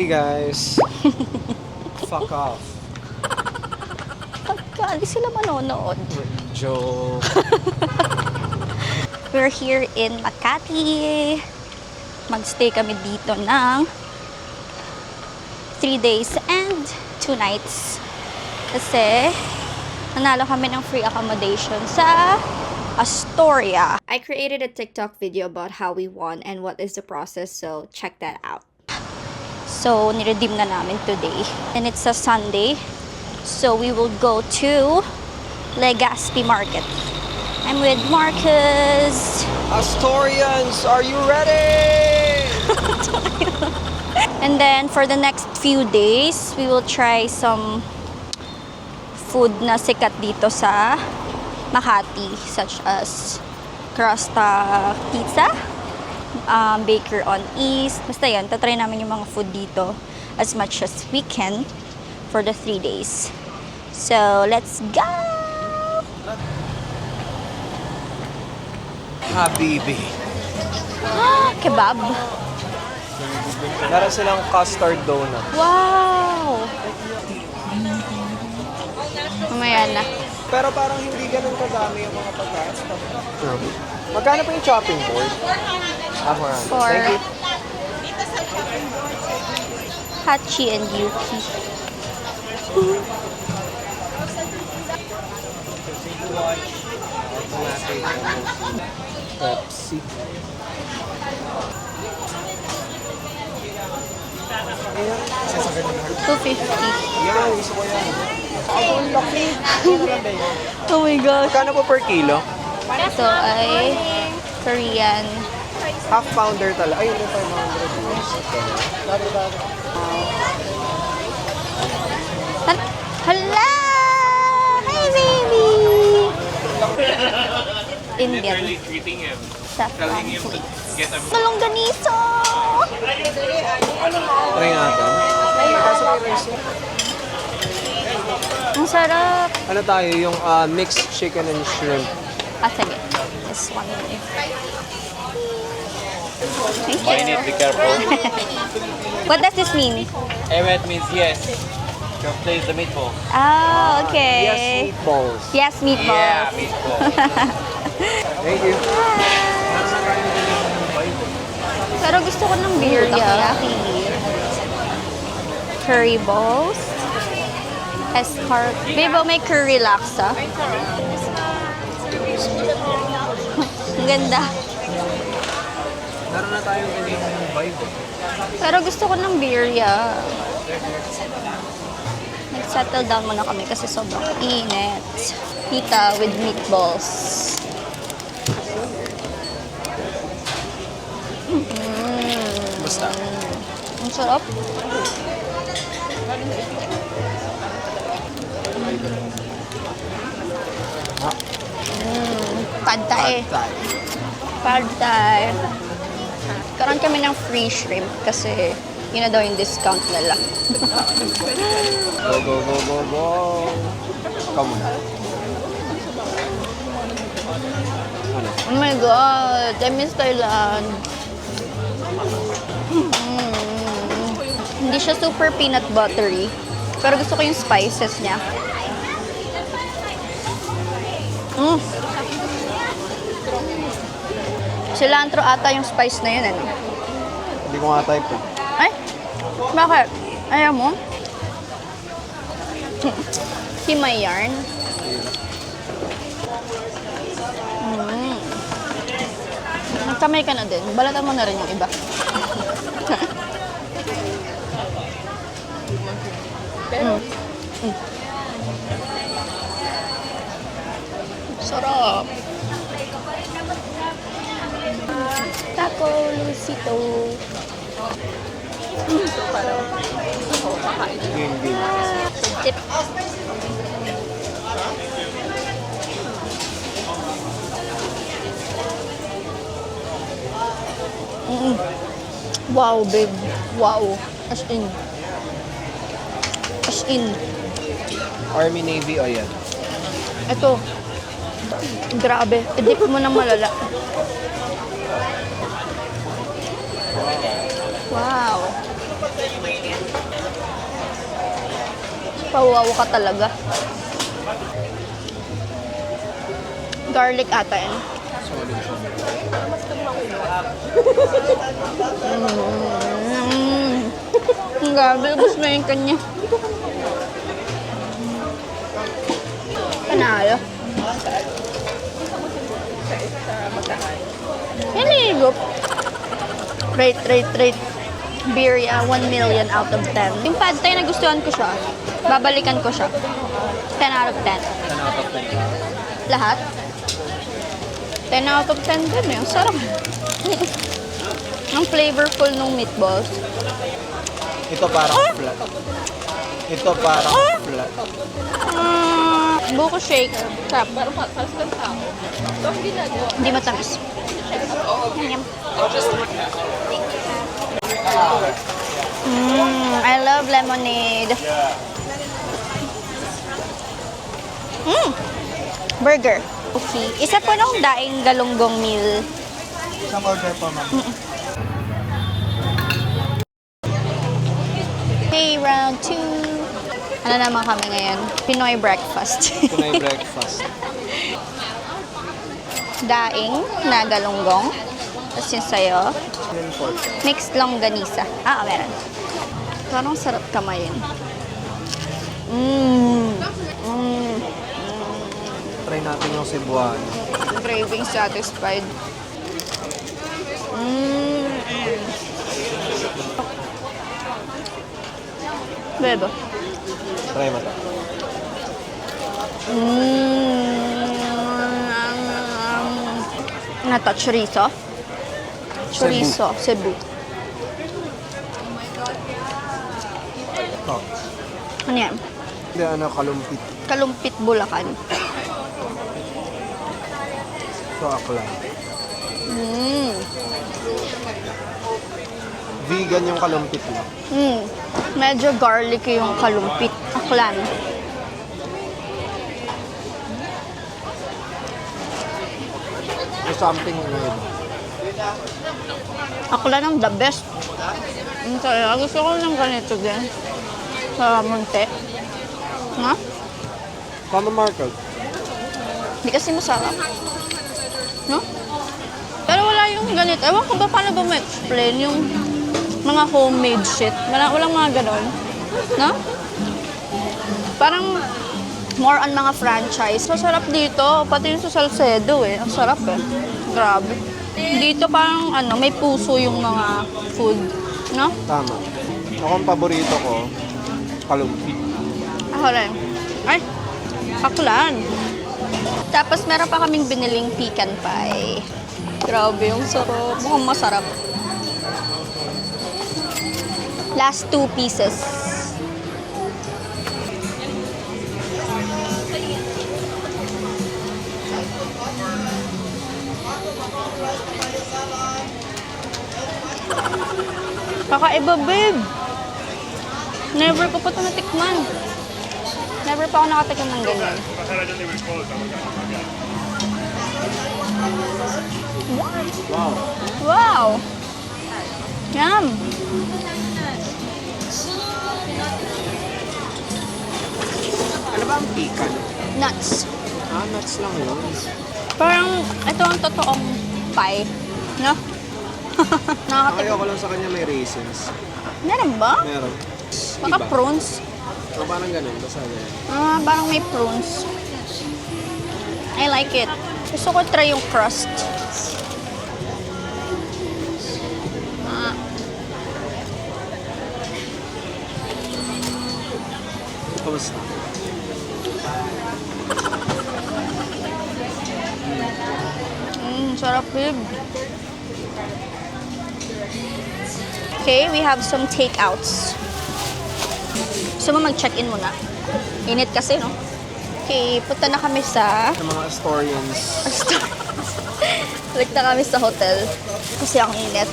Hey guys. Fuck off. Pagka, di sila manonood. Joke. We're here in Makati. Magstay kami dito ng 3 days and 2 nights. Kasi nanalo kami ng free accommodation sa Astoria. I created a TikTok video about how we won and what is the process, so check that out. So, niredeem na namin today. And it's a Sunday, so we will go to Legazpi Market. I'm with Marcus. Astorians, are you ready? And then, for the next few days, we will try some food na sikat dito sa Makati, such as Crasta Pizza, Baker on East. Basta yun, tatry namin yung mga food dito as much as we can for the 3 days. So, let's go! Habibi. Kebab. Meron silang custard donut. Wow! Mamaya na. Pero parang hindi ganun kadami yung mga pagkain. Magkano pa yung chopping board? Marami. For Thank you. Hachi and Yuki. Pepsi. $250. Yan, gusto ko yan. Ang laki. Oh my gosh. Magkano po per kilo? Ito ay Korean. Half pounder talaga. Ayun, yung 500. Hala! Hi, baby! Indian. Treating him, Saffron telling him to sweets. get a Malongganiso! Try natin. Kaso may rice yun. Ang sarap! Ano tayo? Yung mixed chicken and shrimp. Sige. This one. Thank Mind you. it, be careful. What does this mean? Evet means yes. Your place the meatball. Ah, okay. Yes, meatballs. Yes, meatballs. Yeah, meatball. Thank you. Pero gusto ko ng beer takoyaki. Curry balls. Babe, may curry laksa. Ang ganda. Meron na tayong ganyan vibe. Pero gusto ko ng birria. Nag-settle down muna kami kasi sobrang init. Pita with meatballs. Basta. Ang sarap. Pad thai. Pad thai. Karoon kami ng free shrimp kasi yun na daw yung discount nila. Go, go, go, go, go. Come on. Ano? Oh my God! I miss Thailand. Hindi siya super peanut buttery. Pero gusto ko yung spices niya. Cilantro ata yung spice na yun, ano? Hindi ko nga type eh. Ay? Bakit? Ayaw mo? Himay yarn. Nagkamay ka na din. Balatan mo na rin yung iba. Sarap. Taco Lucito. Hindi. Tip. Wow, babe. Wow. As in. As in. Army, Navy, o yan. Ito. Grabe. I-dip mo ng malala. Wow. Pawaw ka talaga. Garlic ata yun. Solid siya. Ang gabi, ubus mo yung kanya. Panalo. Yan higup. Rate. Birria, 1 million out of 10. Yung pad thai nagustuhan ko siya. Babalikan ko siya. 10 out of 10. 10 out of 10. Lahat? 10 out of 10 din eh. Ang sarap. Ang flavorful ng meatballs. Ito parang flat. Ito parang flat. Buko shake. Sarap. Hindi matamis. Yum. I love lemonade. Burger. Okay. Isa po nung daing galunggong meal. Isang order po, ma'am. Okay, round 2. Ano naman kami ngayon? Pinoy breakfast. Pinoy breakfast. Daing na galunggong. Tapos yung sayo. Yun pork. Mixed longganisa. Meron. Parang sarap kamayin. Try natin yung Cebuano. Craving satisfied. Bebo. Try mo to. Ano to? Chorizo? Chorizo. Cebu. Oh. Ano yan? Hindi, kalumpit. Kalumpit Bulacan. So, akla. Vegan yung kalumpit mo. Medyo garlicky yung kalumpit. Aklan. There's something weird. Aklan ang the best. Kaya gusto ko ng ganito din. Sa Monte. Ha? Paano market? Hindi kasi masarap. No? Pero wala yung ganito. Ewan ko ba paano ba ma-explain yung mga homemade shit. Walang mga ganon. No? Parang more on mga franchise. Masarap dito. Pati yung sa Salcedo eh. Ang sarap eh. Grabe. Dito parang may puso yung mga food. No? Tama. Ako ang paborito ko, kalumpit. Ako rin. Ay, aklan. Tapos meron pa kaming biniling pecan pie. Grabe yung sarap. Mukhang masarap. Last 2 pieces. Kakaiba, babe. Never ko pa ito natikman. Never pa ako nakatikim ng ganyan. Wow. Wow! Yum! Ano ba ang pikan? Nuts. Nuts lang yun. Parang ito ang totoong pie. No? Nakatikim. Ayoko lang sa kanya may raisins. Meron ba? Meron. Baka prunes. Parang ganun. Basta ganun. Parang may prunes. I like it. Gusto ko try yung crust. Kamusta? Sarap, babe. Okay, we have some takeouts. Gusto mo mag-check-in muna? Init kasi, no? Okay, punta na kami sa... Sa mga Astorians. Balik na kami sa hotel. Kasi ang init.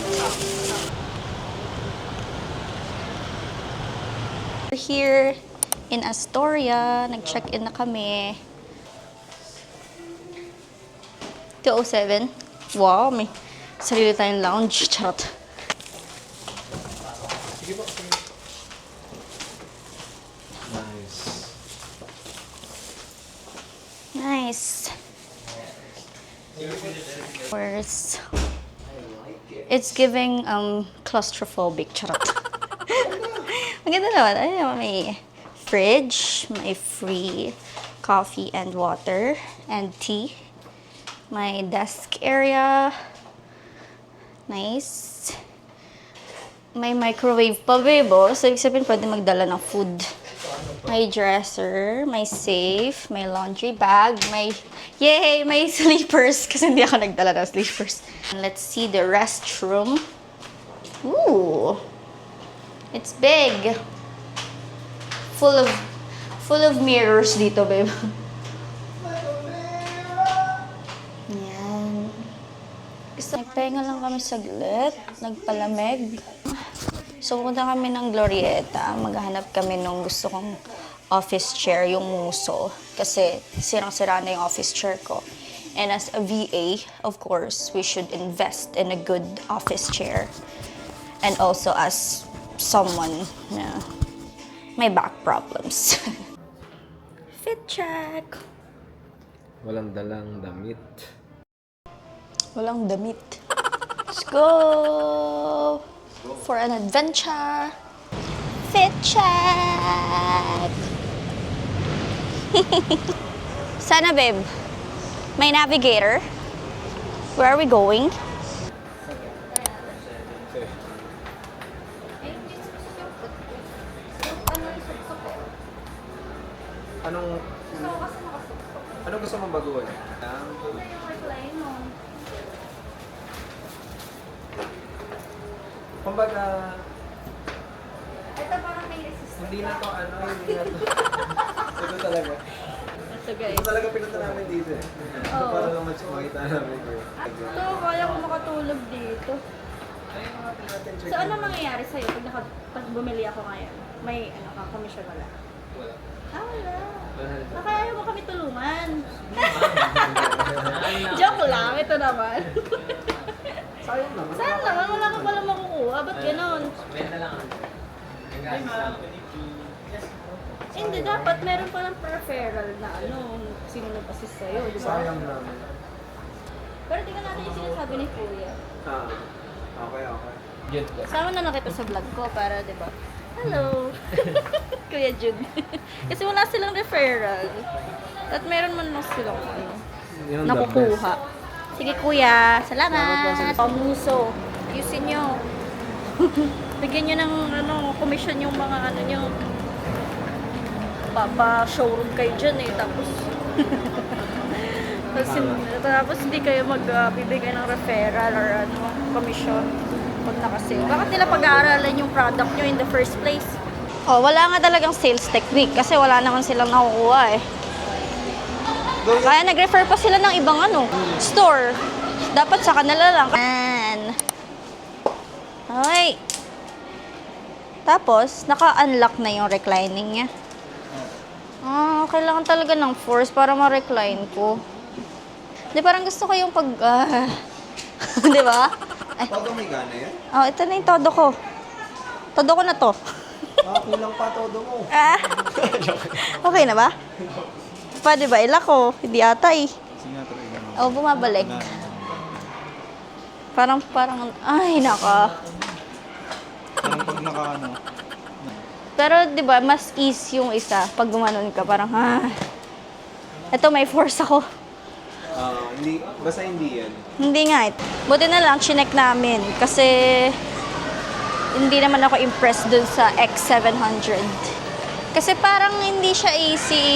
We're here in Astoria. Nag-check-in na kami. 207. Wow, may sarili tayong lounge. Charot. Sige po. Nice. Where's... It's giving claustrophobic. Charot. Maganda naman. Ayun, may fridge, may free coffee and water and tea. My desk area. Nice. May microwave pa, babe. So, ibig sabihin, pwede magdala ng food. May dresser, may safe, may laundry bag, may... Yay! May sleepers. Kasi hindi ako nagdala ng sleepers. Let's see the restroom. Ooh! It's big. Full of mirrors dito, babe. Yan. Nagpahinga lang kami saglit. Nagpalamig. So, pupunta kami ng Glorieta. Maghahanap kami nung gusto kong office chair, yung muso. Kasi sirang-sira na yung office chair ko. And as a VA, of course, we should invest in a good office chair. And also as someone na may back problems. Fit check! Walang dalang damit. Walang damit. Let's go! For an adventure! Fit check! Sana, babe. May navigator. Where are we going? Anong gusto mong baguhin? Kumbaga, Ito parang may resistance. hindi na to hindi na to. Ito talaga. Ito, guys. Ito talaga pinunta namin dito eh. Ito para lang makita namin ko. Ito, kaya ko makatulog dito. So, ano mangyayari sa'yo pag bumili ako ngayon? May commission wala? Wala. Wala. Kaya ayaw mo kami tulungan. Joke lang, ito naman. Sayang naman. Sayang naman, wala ka pala makukuha. Ba't ganon? Hindi, dapat meron palang referral na sino nag-assist sa'yo, di ba? Sayang naman. Pero tingnan natin yung sinasabi ni Kuya. Okay. Sama na lang kita sa vlog ko para, di ba? Hello! Kuya Jude. Kasi wala silang referral. At meron man lang silang nakukuha. Sige kuya, salamat! Pamuso, ayusin nyo. Bigyan nyo ng commission yung mga nyo. Papa-showroom kayo dyan eh. Tapos hindi kayo magbibigay ng referral or commission pag nakasale. Bakit nila pag-aaralan yung product nyo in the first place? Oh, wala nga talagang sales technique kasi wala naman silang nakukuha eh. Kaya nag-refer pa sila ng ibang store. Dapat sa kanila lang. Okay. Tapos, naka-unlock na yung reclining niya. Kailangan talaga ng force para ma-recline ko. Di, parang gusto ko yung di ba? Todo may gana yan? Oh, ito na yung todo ko. Todo ko na to. Kulang pa todo mo. Okay na ba? Pwede ba? Ila ko. Hindi ata eh. Sige, try. Bumabalik. Parang, ay, naka. Parang pag Pero, di ba, mas ease yung isa. Pag gumanon ka, parang, Ito, may force ako. Basta hindi yan. Hindi nga. Buti na lang, chinek namin. Kasi, hindi naman ako impressed dun sa X700. Kasi parang hindi siya easy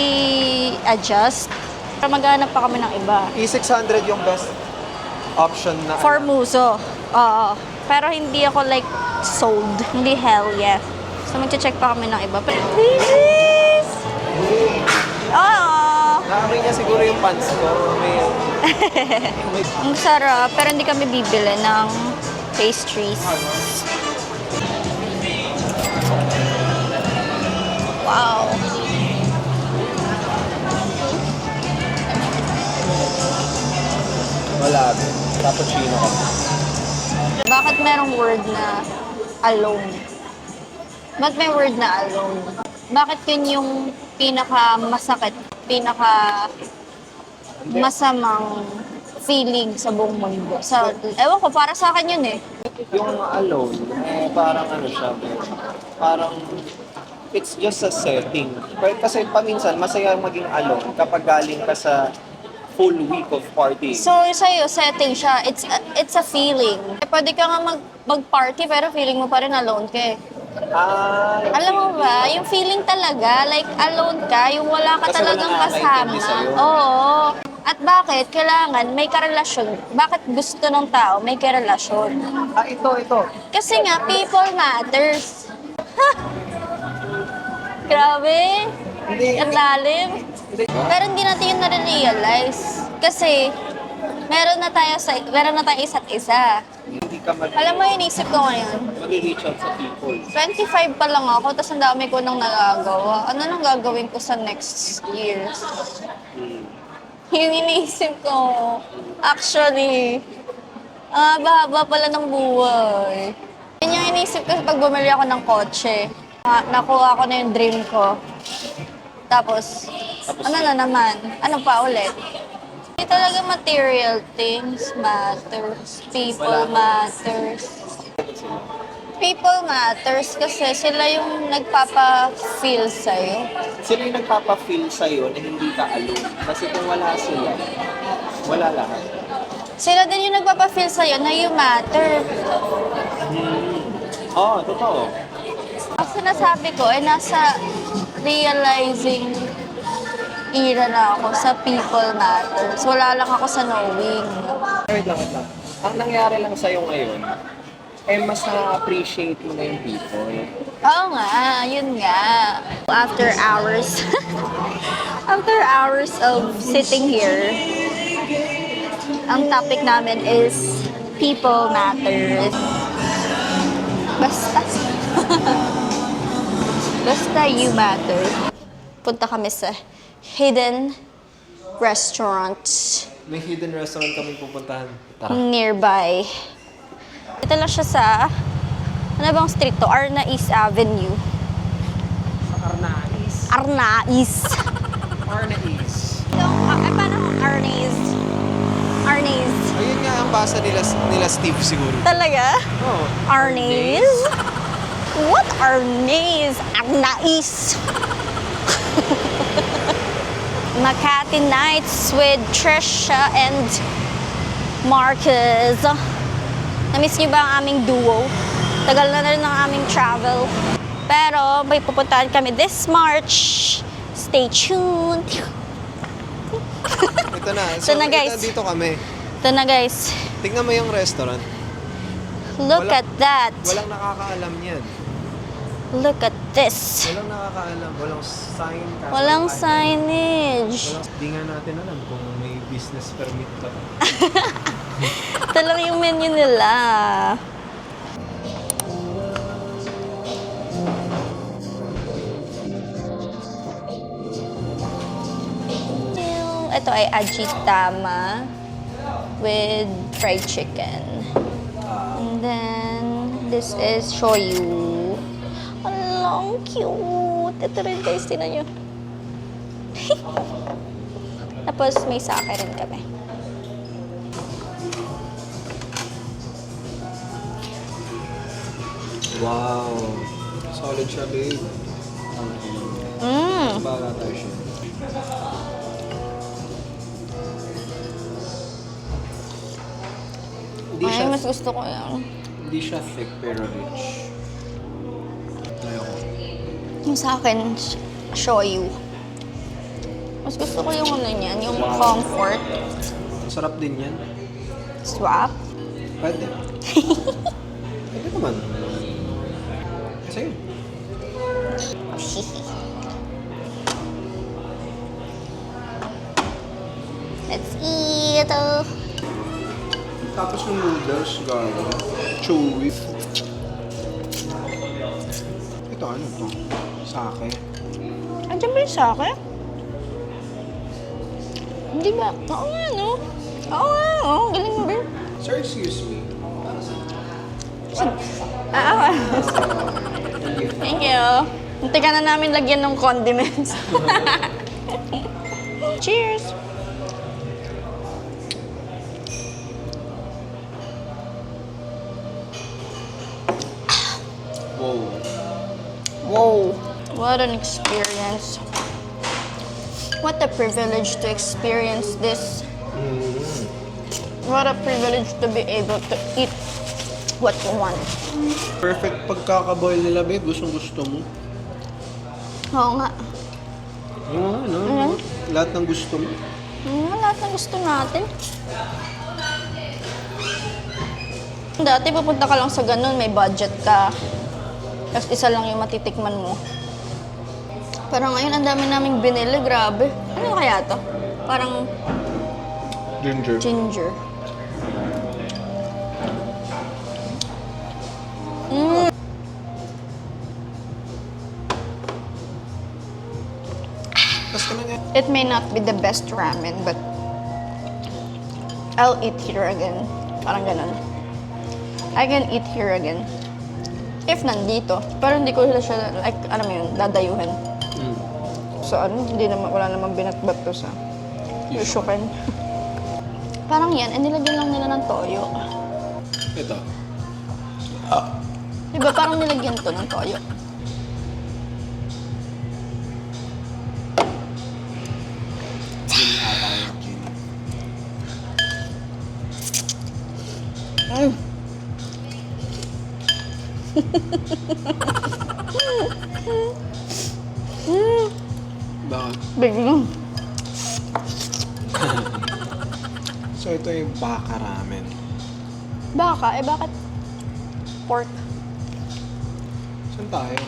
adjust. Maghanap pa kami ng iba. E600 yung best option na For Muso. Oo. Pero hindi ako like sold. Hindi hell yeah. So mag-check pa kami ng iba. Please! Oo. Naamoy niya siguro yung pants ko. Ang sarap. Pero hindi kami bibili ng pastries. Wow. Wala. Cappuccino ka. Bakit merong word na alone? Bakit may word na alone? Bakit yun yung pinaka-masakit, masamang feeling sa buong mundo. Ewan ko, para sa akin yun eh. Yung alone, parang ano siya, parang it's just a setting. Kasi paminsan, masaya maging alone kapag galing ka sa full week of party. So, sa'yo, setting siya. It's a feeling. Pwede ka nga mag-party pero feeling mo pa rin alone ka eh. Alam mo ba, yung feeling talaga, like alone ka, yung wala ka Kasi talagang wala kasama. nakakaintindi sa'yo. Oo. At bakit? Kailangan may karelasyon. Bakit gusto ng tao may karelasyon? Ito. Kasi nga, people matters. Ha! Grabe. Hindi. Ang lalim. Hindi. Pero hindi natin yun na-realize. Kasi, meron na tayo isa't isa. Hindi ka Alam mo, inisip ko ngayon, mag-reach out sa people. 25 pa lang ako, tapos ang dami ko nang nagagawa. Ano nang gagawin ko sa next years? Yung iniisip ko, actually, haba pala ng buhay. Yun yung iniisip ko pag bumili ako ng kotse. Nakuha ko na yung dream ko. Tapos ano na naman? Ano pa ulit? Hindi talaga material things matters. People matters. People matters kasi sila yung nagpapa-feel sa'yo. Sila yung nagpapa-feel sa'yo na hindi ka alone. Kasi kung wala sila, wala lahat. Sila din yung nagpapa-feel sa'yo na you matter. Oo, totoo. Ang sinasabi ko ay nasa realizing era na ako sa people matters. Wala lang ako sa knowing. Wait lang. Ang nangyari lang sa'yo ngayon, mas na-appreciate mo na yung people. Oo nga, yun nga. After hours, after hours of sitting here, ang topic namin is people matters. Basta you matter. Punta kami sa hidden restaurant May hidden restaurant kami pupuntahan. nearby. Ito lang siya sa, ano bang street to? Arnaiz Avenue. Arnaiz. Arnaiz. Arnaiz. Paano kung Arnaiz? Arnaiz. Ayun nga ang basa nila Steve siguro. Talaga? Oo. Arnaiz? What Arnaiz? Arnaiz. Makati Nights with Trisha and Marcus. Na-miss niyo ba ang aming duo? Tagal na rin ang aming travel. Pero may pupuntahan kami this March. Stay tuned. Ito na. Ito na, guys. Dito kami. Ito na guys. Tingnan mo yung restaurant. Look at that. Walang nakakaalam yan. Look at this. Walang nakakaalam. Walang sign. Walang signage. Di nga natin alam kung may business permit ka. Ito lang yung menu nila. Ito ay ajitama with fried chicken. And then, this is shoyu. Ang cute. Ito rin guys, tinan nyo. Tapos may sake rin kami. Wow. Solid siya, babe. Bala tayo siya. Ay, mas gusto ko yan. Hindi siya thick pero rich. Ayoko. Yung sa akin, shoyu. Mas gusto ko yung ano niyan, yung comfort. Sarap din yan. Swap. Pwede. Pwede naman. Sa'yo. Let's eat. Tapos yung noodles, gano'n. Chewy. Ito, ano to? Sake. Andiyan ba yung sake? Hindi ba? Oo nga, no? Oo nga, oo. Galing mo ba? Sir, excuse me. Thank you. Hinti ka na namin lagyan ng condiments. Cheers! What an experience. What a privilege to experience this. What a privilege to be able to eat what you want. Perfect pagkakaboil nila, babe. Gustong-gusto mo. Oo nga. Oo, ano? Lahat ng gusto mo. Lahat ng gusto natin. Dati pupunta ka lang sa ganun, may budget ka. Tapos isa lang yung matitikman mo. Pero ngayon, ang dami naming binili, grabe. Ano kaya to? Parang Ginger. ginger. Tapos ka na nga. It may not be the best ramen, but I'll eat here again. Parang ganun. I can eat here again. If nandito. Pero hindi ko siya, like, ano mo yun, dadayuhin. So ano, hindi naman, wala namang binatbat to sa Yushuken. Parang yan, nilagyan lang nila ng toyo. Ito. Diba parang nilagyan to ng toyo? Bakit? Biglang. So ito yung baka ramen. Baka? Eh bakit pork? Saan tayo?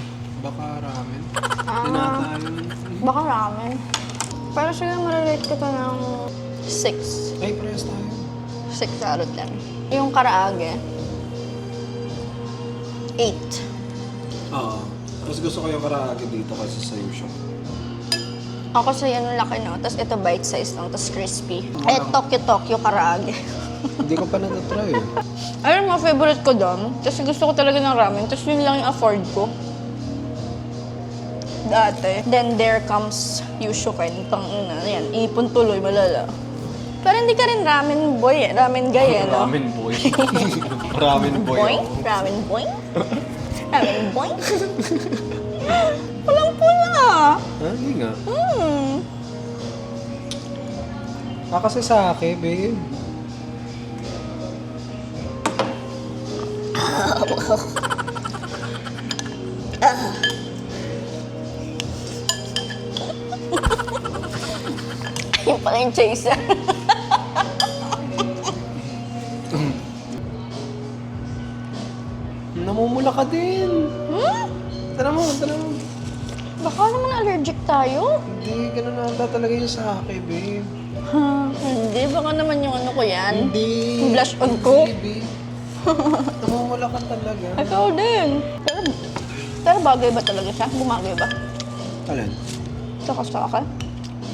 Baka ramen? Ah. Hindi na tayo. Baka ramen. Pero siguro marelate ko to ng 6. Ay, parehas tayo. 6 out of 10. Yung karaage, 8. Oo. Mas gusto ko yung karaage dito kasi sa Yusho. Ako sa yan ang laki, no? Tapos ito bite size lang, tapos crispy. Eh, Tokyo karaage. Hindi ko pa natatry eh. Ayun, mga favorite ko doon. Kasi gusto ko talaga ng ramen. Tapos yun lang yung afford ko. Dati. Then there comes Yushuken. Yan, ipon tuloy, malala. Pero hindi ka rin ramen boy eh. Ramen guy eh, no? Ramen boy. Ramen boy. Boing? Ramen boing? Ramen boing? Walang pula. Ah, hindi nga. Kasi sa akin, babe. Yung pala yung chaser. Namumula ka din. Tara mo. Baka naman allergic tayo. Hindi, ganun na ata talaga yun sa akin, babe. Hindi, baka naman yung ano ko yan. Hindi. Yung blush on ko. Hindi, babe. Namumula ka talaga. Ikaw din. Pero bagay ba talaga siya? Bumagay ba? Alin? Saka sa akin?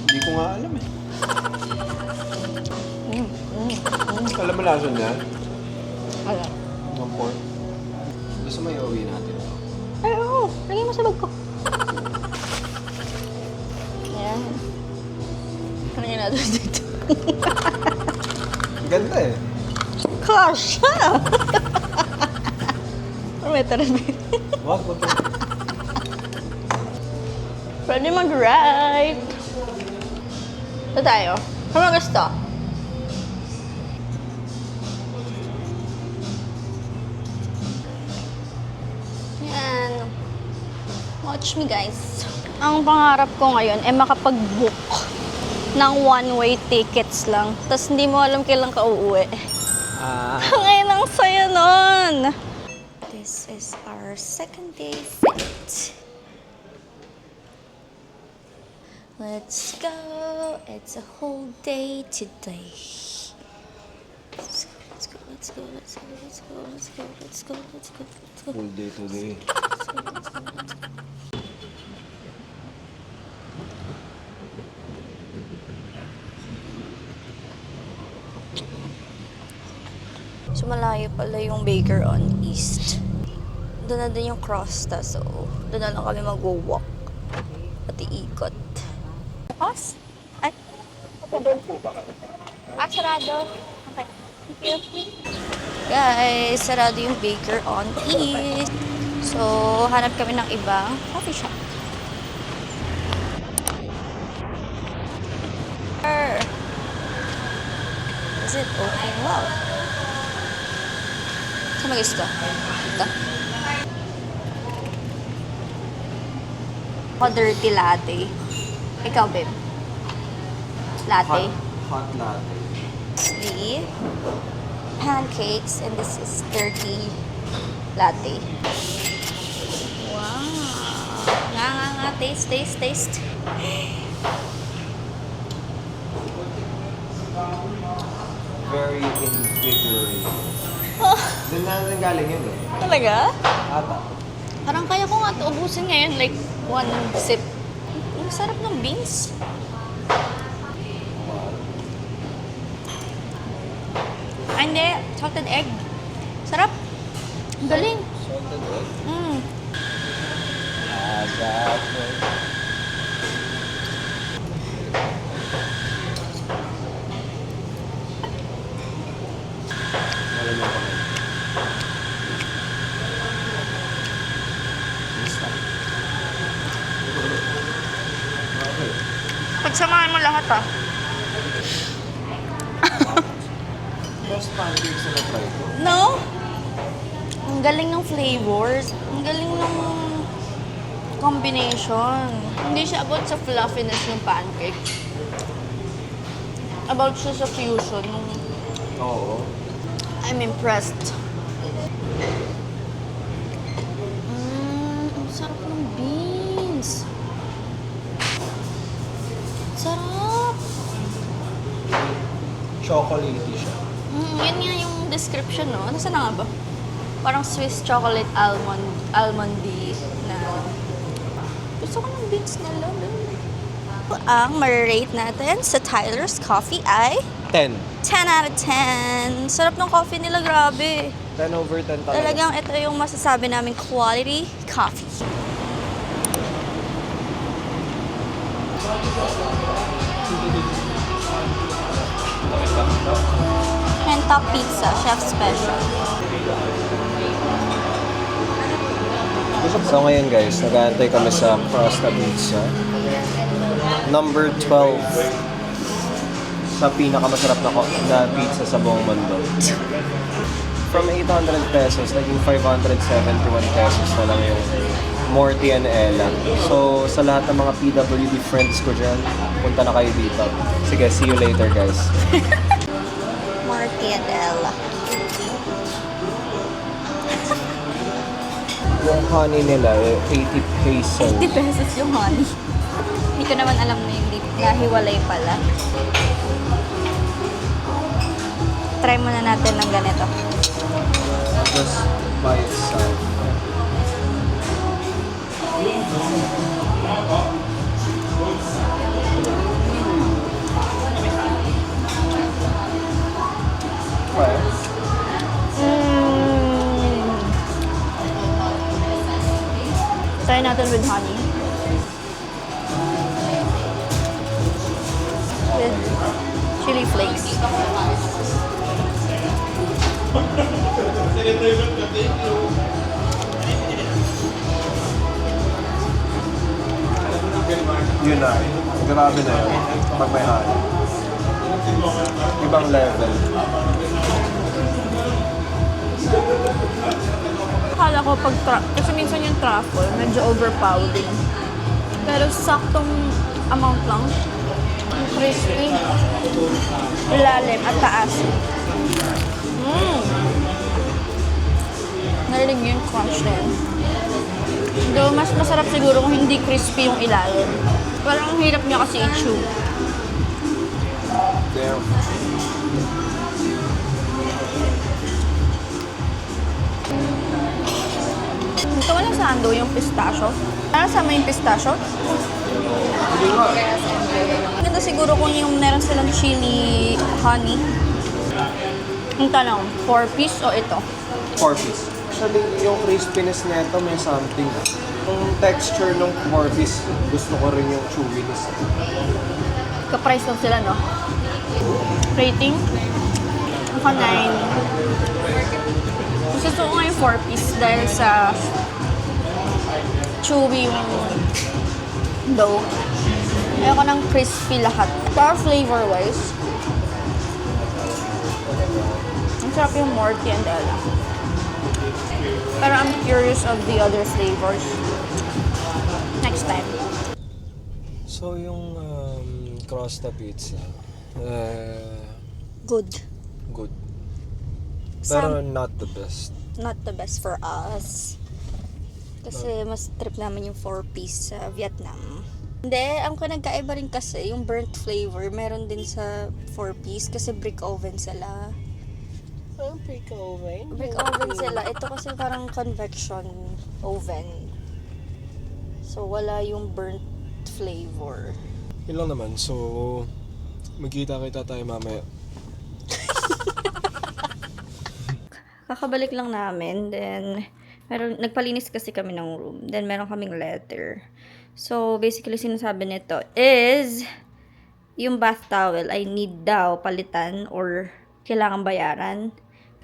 Hindi ko nga alam eh. Alam mo lasa niya? Wala. Ng pork. Gusto mo i-uwi natin ito? Ay, oo. Lagay mo sa bag ko. Ayan. Ano yung natin dito? Ganda eh. Kasha! May tarabi. Wag. Pwede mag-ride. Ito tayo. Ano gusto? Yan. Watch me, guys. Ang pangarap ko ngayon ay makapag-book ng one-way tickets lang. Tapos hindi mo alam kailan ka uuwi. Ngayon ang saya nun! This is our second day fit. Let's go! It's a whole day today. Let's go. Full day today. So, malayo pala yung Baker on East. Doon na din yung Crosta, so doon na lang kami mag-walk. Pati ikot. Pause? Ay? Sarado. Okay. Thank you. Guys, sarado yung Baker on East. So, hanap kami ng ibang coffee shop. Is it okay? Wow. Saan mag-gusto? Ito? Ako dirty latte. Ikaw, babe? Latte? Hot latte. The pancakes, and this is dirty latte. Wow. Nga. Taste. Very invigorating. Oh, Doon na galing yun eh. talaga? Ata. Parang kaya ko nga ito ubusin ngayon, like, one sip. Ang sarap ng beans. Ay, hindi. Salted egg. Sarap. Ang galing. Salted egg. Mm. Malamig ko na. Basta. Pagsamahan mo lahat, ah. Best pancakes na na-try ko. No? Ang galing ng flavors. Ang galing ng combination. Hindi siya about sa fluffiness ng pancake. About siya sa fusion. Oo. I'm impressed. Ang sarap ng beans. Sarap. Chocolatey siya. Yun nga yung description, no? Nasaan na nga ba? Parang Swiss chocolate almondy na... Gusto ko ng beans na lang. Ang marirate natin sa Tyler's Coffee ay 10. 10 out of 10. Sarap ng coffee nila, grabe. 10 over 10 talaga. Talagang ito yung masasabi namin quality coffee. Hentok pizza, chef special. So ngayon guys, nag-aantay kami sa Crosta Pizza. Number 12 sa pinakamasarap na pizza sa buong mundo. From 800 pesos, naging 571 pesos na lang yung Morty and Ella. So sa lahat ng mga PWD friends ko dyan, punta na kayo dito. Sige, see you later guys. Morty and Ella. Yung honey nila, 80 pesos. 50 pesos yung honey. Hindi ko naman alam na yung nahiwalay pala. Try muna natin ng ganito. Just by itself. Okay. Try natin with honey. With chili flakes. Yun na. Grabe na yun. Pag may honey. Ibang level. Akala ko kasi minsan yung truffle, medyo overpowering. Pero saktong amount lang. Crispy. Ilalim at taas. Narinig yung crunch na yun. Though, mas masarap siguro kung hindi crispy yung ilalim. Parang ang hirap niya kasi i-chew. Damn. Ito walang sando yung pistachio. Parang sama yung pistachio. Ganda siguro kung yung meron silang chili honey. Ang tanong, 4-piece o ito? 4-piece. Actually, yung crispiness nito may something. Yung texture ng 4-piece, gusto ko rin yung chewiness. Ka-price lang sila, no? Rating? Naka 9. Gusto ko nga yung 4-piece dahil sa chewy yung dough. Ayoko ng crispy lahat. Para flavor-wise, Masarap yung Morty and Ella. Pero I'm curious of the other flavors. Next time. So yung Crosta pizza, Good. good. Pero not the best. Not the best for us. Kasi mas trip namin yung 4-piece sa Vietnam. Hindi, ang nagkaiba rin kasi, yung burnt flavor, meron din sa 4-piece kasi brick oven sila. Brick oven? Brick oven sila. Ito kasi parang convection oven. So, wala yung burnt flavor. Yun lang naman. So, magkita-kita tayo mamaya. Kakabalik lang namin, then nagpalinis kasi kami ng room. Then meron kaming letter. So basically sinasabi nito is yung bath towel ay need daw palitan or kailangan bayaran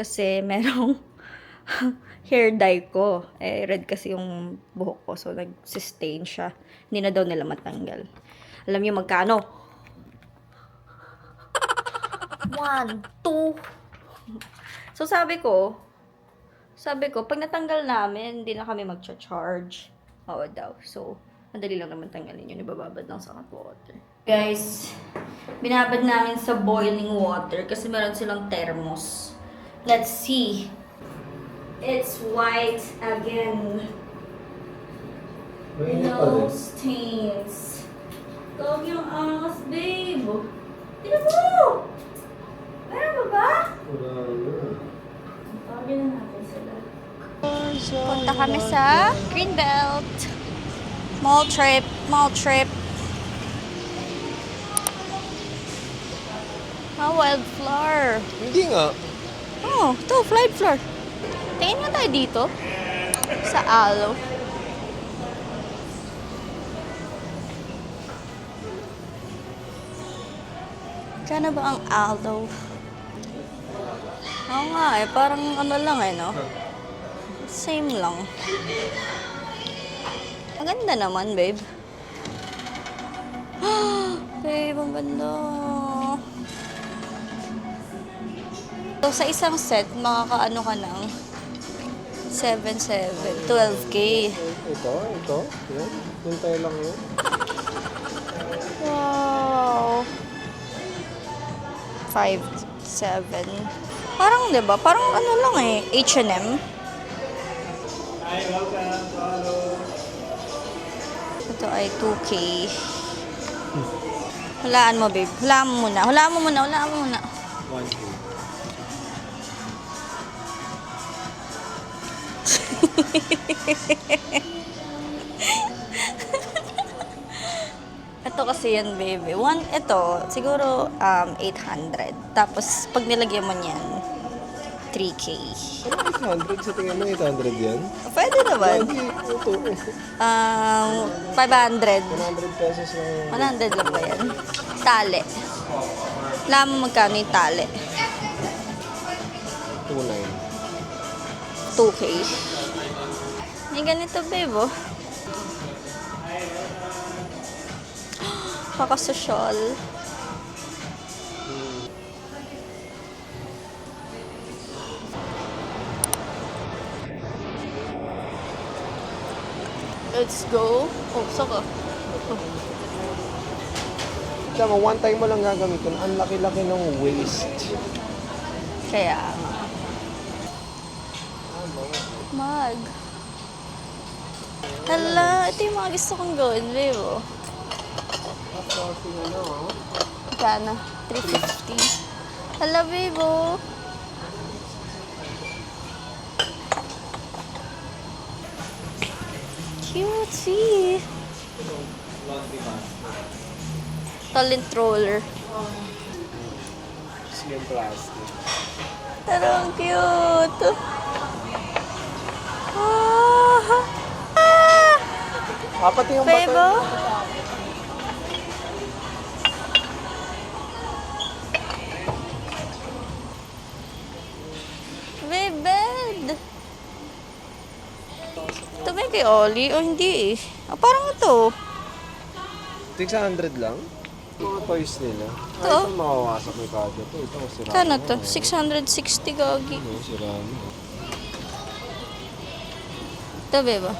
kasi merong hair dye ko. Red kasi yung buhok ko, so nag-sustain siya. Hindi na daw nila matanggal. Alam niyo magkano? 1, 2. So sabi ko, pag natanggal namin, hindi na kami magcha-charge. Oo daw. So, madali lang naman tanggalin yun. Ibababad lang sa hot water. Guys, binabad namin sa boiling water kasi meron silang thermos. Let's see. It's white again. No stains. Tawag yung angas, babe. Tignan mo! Meron ba ba? Tawagin na natin sila. Punta kami sa Greenbelt. Mall trip. Wildflower. Hindi nga. Oh, ito, flight floor. Tingin nga tayo dito. Sa aloe. Kano ba ang aloe? Oo nga parang ano lang no? Same lang. Ang ganda naman, babe. Babe, ang ganda. So, sa isang set, makakaano ka ng 7-7, 12K. Ito. Yan. Hintay lang yun. Wow. 5-7. Parang, di ba? Parang ano lang H&M. Ito ay 2K. Hulaan mo, babe. Hulaan mo muna. 1K. Ito kasi yan, baby. Ito, siguro 800. Tapos, pag nilagyan mo niyan, 3K. Ano 800? Sa tingin mo 800 yan? Pwede naman. Lagi. Ito. 500. 100 pesos lang. 100 lang ba yan? Tali. Alam mo magkano yung tali? 2.9. 2K. May ganito, babe, oh. Kakasosyal. Let's go. Oh, saka. Tsaka one time mo lang gagamitin. Ang laki-laki ng waist. Kaya nga. Mag. Hala, ito yung mga gusto kong gawin, babe, oh. Magkano? 350. Hala, babe, oh. Cute, see? Talent roller. Slim plastic. Pero ang cute. Ah! Pati yung Babe, butter. oh. Babe, bed. Ito ba yung kay Ollie? O hindi eh. Ah, parang ito. 600 lang? Mga toys nila. Ito? Ito mawawasak may kagad to. Ito sira. Kano to? 660 gagi. Ano, sira mo. Ito, beba.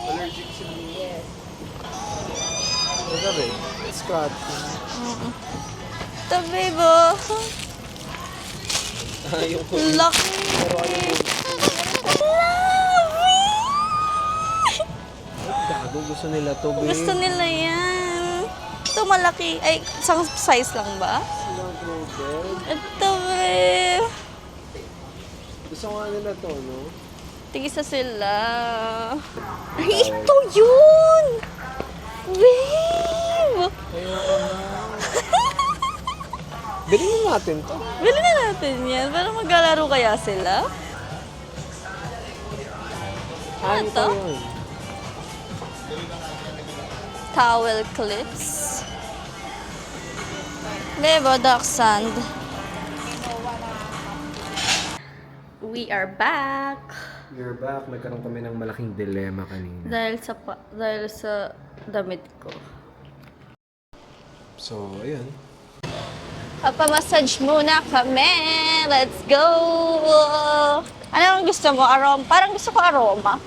Allergic sila. Yes. Ito ba? Scott. Ito, beba. Yung Laki. Gago, gusto nila to, babe. Gusto nila yan. Ito malaki. Ay, isang size lang ba? Silang bed. Ito, babe. Gusto nga nila to, no? Tigisa sila. Ay, ito yun! Babe! Bilhin na natin to. Bili na natin yan. Para maglalaro kaya sila. Ano to? Yun. Towel clips. Bebo, duck sand. We are back. You're back. Nagkaroon kami ng malaking dilema kanina. Dahil sa damit ko. So, ayun. Papamassage muna kami. Let's go! Ano ang gusto mo? Aroma? Parang gusto ko aroma.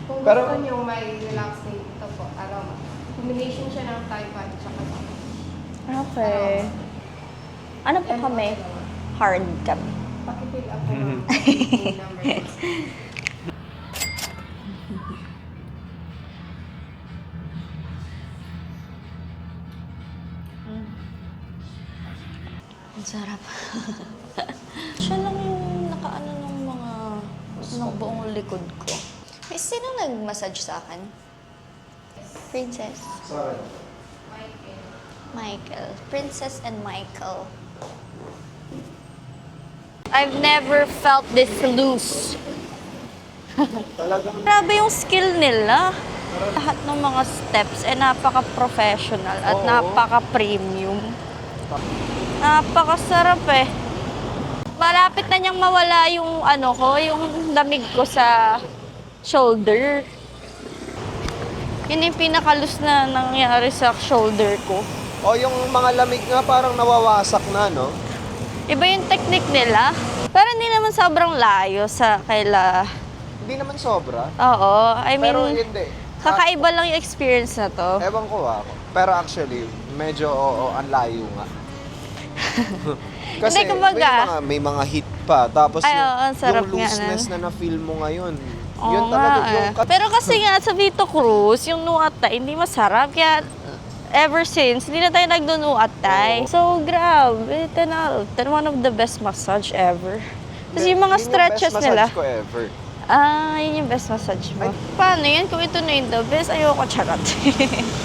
Kung Pero- gusto nyo may relaxing, ito po, aroma. Combination siya ng Taiwan at saka Okay. Ano po kami? Hard kami. pakifill up po ng number. Ang sarap. Siya lang yung nakaano ng mga ng buong likod ko. Eh, sino nag-massage sa akin? Princess. Sorry. Michael. Princess and Michael. I've never felt this loose. Talagang Grabe yung skill nila. Lahat ng mga steps ay napaka-professional at Oo. napaka-premium. Napakasarap eh. Malapit na niyang mawala yung ano ko, yung lamig ko sa shoulder. Yun yung pinaka-loose na nangyari sa shoulder ko. O yung mga lamig nga parang nawawasak na, no? Iba yung technique nila. Pero hindi naman sobrang layo sa kaila. Hindi naman sobra. Oo, I mean, Pero hindi. kakaiba lang yung experience na to. Ewan ko ako. Pero actually, medyo oo, ang layo nga. Kasi Hindi, kumbaga- may mga hit pa. Tapos Ay, oo, ang sarap yung nga looseness nun. na na-feel mo ngayon. Oo yun nga talaga eh. yung Pero kasi nga sa Vito Cruz, yung nuatay, hindi masarap. Kaya ever since, hindi na tayo nagnunuatay. Oo. So, grabe. 10 out of 10. One of the best massage ever. Kasi yung mga Yun stretches best nila. massage ko ever. Ah, yun yung best massage mo. Paano yun? Kung ito na yung the best, ayoko charot.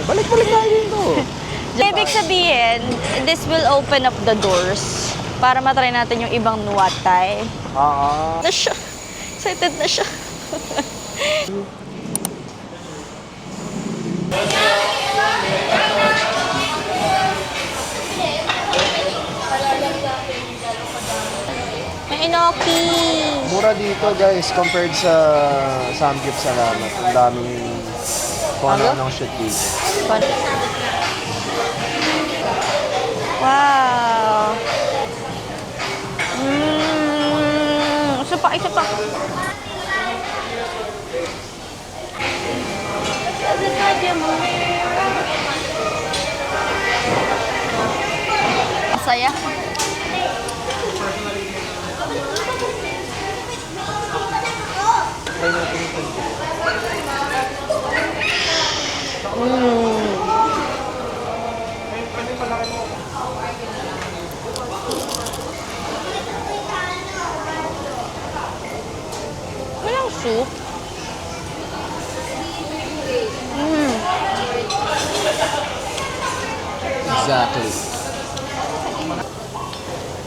Balik-balik tayo dito. Ibig sabihin, this will open up the doors para matry natin yung ibang nuatay. Na siya. Excited na siya. May inoki. Mura dito guys compared sa Samgyup Salamat. Ang daming kung ano-anong shit dito. Wow. Isa pa, isa pa. Masaya. Try natin ito. Walang soup. Exactly.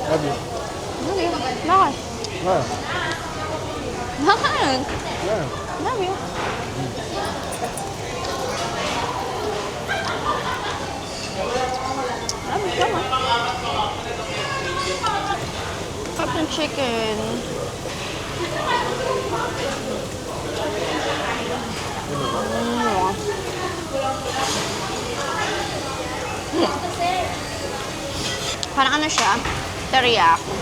Love you. Bakit? Ah, Bakit? yeah. Love you. Love you, come on. Captain chicken. Parang ano siya? Teriyaki.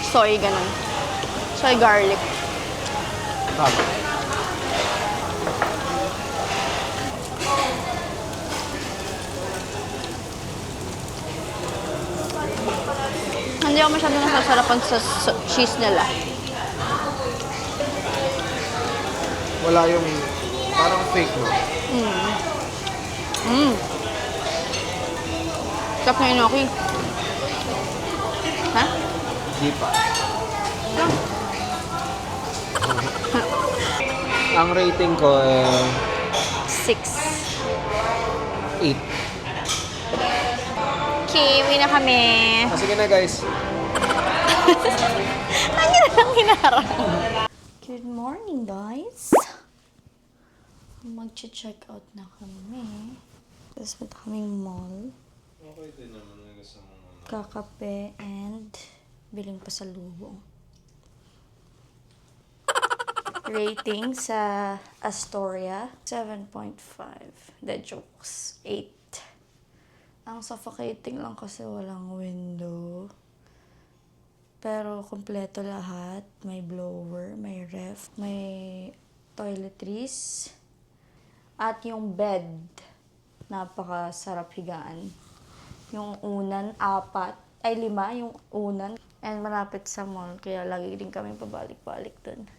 Soy, ganun. Soy garlic. Tama. Hindi ako masyado nasasarapan sa cheese nila. Wala yung parang fake, no? Sarap na inoki. Ha? Di pa. Lang. Ang rating ko 6. 8. Okay, uwi na kami. Sige na guys. Ang ina lang hinarang. Good morning, guys. Mag-check out na kami. Tapos punta kaming mall. Okay din naman gusto mo. Kakape and biling pasalubong. Rating sa Astoria, 7.5. The jokes, 8. Ang suffocating lang kasi walang window. Pero kompleto lahat. May blower, may ref, may toiletries. At yung bed, napakasarap higaan. Yung unan, 5 yung unan. And malapit sa mall, kaya lagi din kami pabalik-balik dun.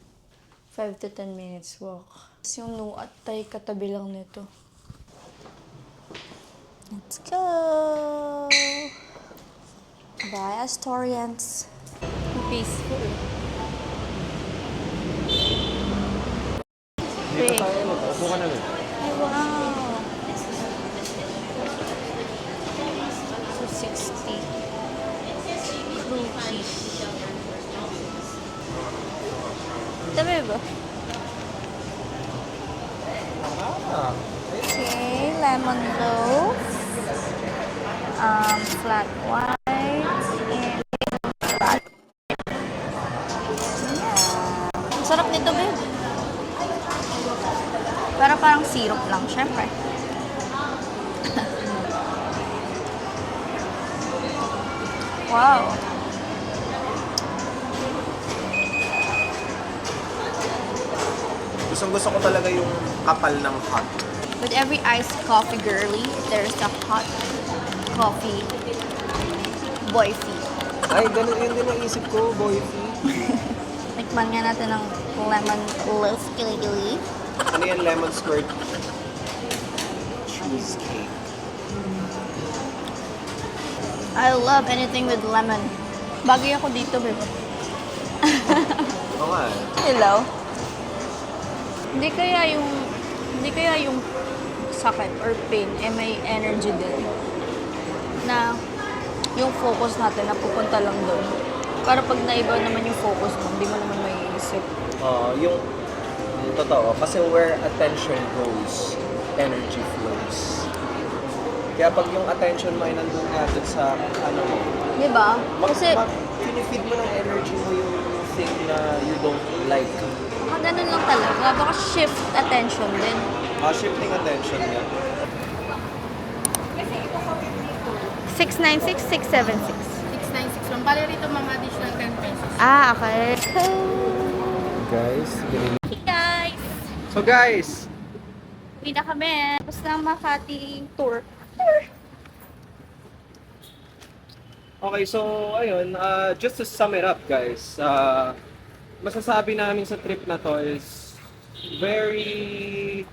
5 to 10 minutes walk. Tapos yung Nuat Thai, katabi lang nito. Let's go! Bye, Astorians! Peaceful. Wait. Upo ka na rin. Ay, wow! So, 60. Cookies. Tabi ba? Okay, lemon loaf. Flat white. And flat. Yeah. Ang sarap nito, babe. Pero parang syrup lang, syempre. Wow. Gusto ko talaga yung kapal ng hot. With every iced coffee girly, there's a hot coffee boyfie. Ay, ganun yun din naisip ko, boyfie. Tikman nga natin ng lemon loaf gili-gili. Ano yan, lemon squirt? Cheesecake. I love anything with lemon. Bagay ako dito, babe. Oo nga eh. Hello? Hindi kaya yung sakit or pain may energy din na yung focus natin napupunta lang doon. Para pag naiba naman yung focus mo, hindi mo naman maiisip. Yung totoo, kasi where attention goes, energy flows. Kaya pag yung attention mo ay nandun nga dun sa ano mo, Di ba? Kasi, pinifeed mo ng energy mo yung thing na you don't like. baka ganun lang talaga. Baka shift attention din. Shifting attention nga. 696, 676. 696 lang. Bali rito mga additional 10 pesos. Ah, okay. Guys, binili. Hey guys! So guys, Uwi na kami. Tapos na Makati tour. okay, so ayun, just to sum it up guys, masasabi namin sa trip na to is very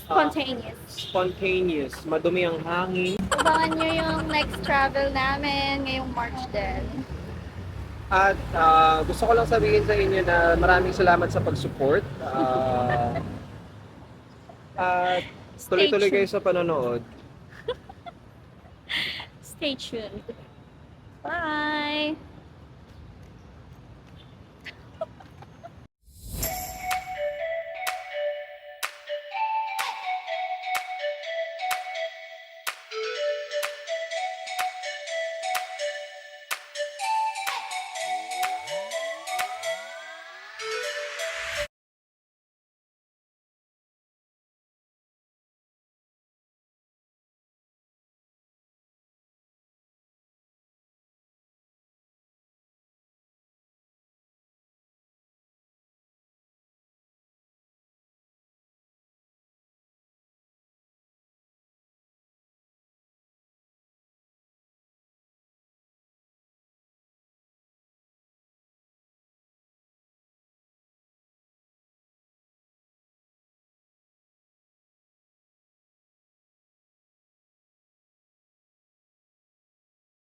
Spontaneous. madumi ang hangin, Abangan nyo yung next travel namin ngayong March din. at gusto ko lang sabihin sa inyo na maraming salamat sa pag-support. At tuloy-tuloy kayo sa panonood. Stay tuned. Bye!